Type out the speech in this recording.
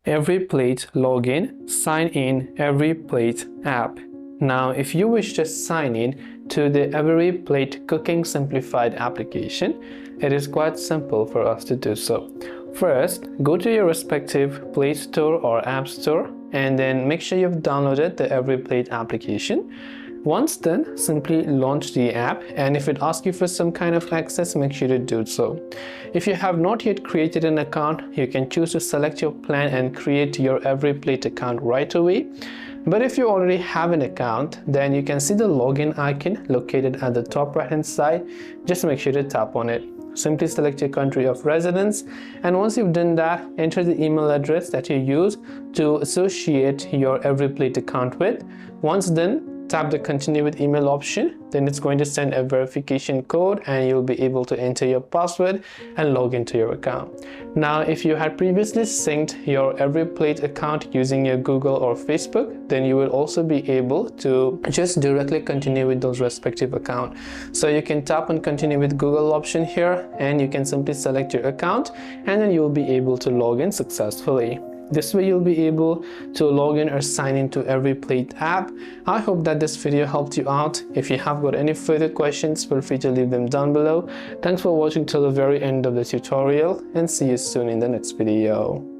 EveryPlate login, sign in EveryPlate app. Now, if you wish to sign in to the EveryPlate Cooking Simplified application, it is quite simple for us to do so. First, go to your respective Play Store or App Store and then make sure you've downloaded the EveryPlate application. Once done, simply launch the app, and if it asks you for some kind of access, make sure to do so. If you have not yet created an account, you can choose to select your plan and create your EveryPlate account right away. But if you already have an account, then you can see the login icon located at the top right hand side. Just make sure to tap on it. Simply select your country of residence, and once you've done that, enter the email address that you use to associate your EveryPlate account with. Once done, tap the continue with email option, then it's going to send a verification code and you'll be able to enter your password and log into your account. Now, if you had previously synced your EveryPlate account using your Google or Facebook, then you will also be able to just directly continue with those respective accounts. So you can tap on continue with Google option here, and you can simply select your account, and then you'll be able to log in successfully. This way you'll be able to log in or sign into EveryPlate app. I hope that this video helped you out. If you have got any further questions, feel free to leave them down below. Thanks for watching till the very end of the tutorial, and see you soon in the next video.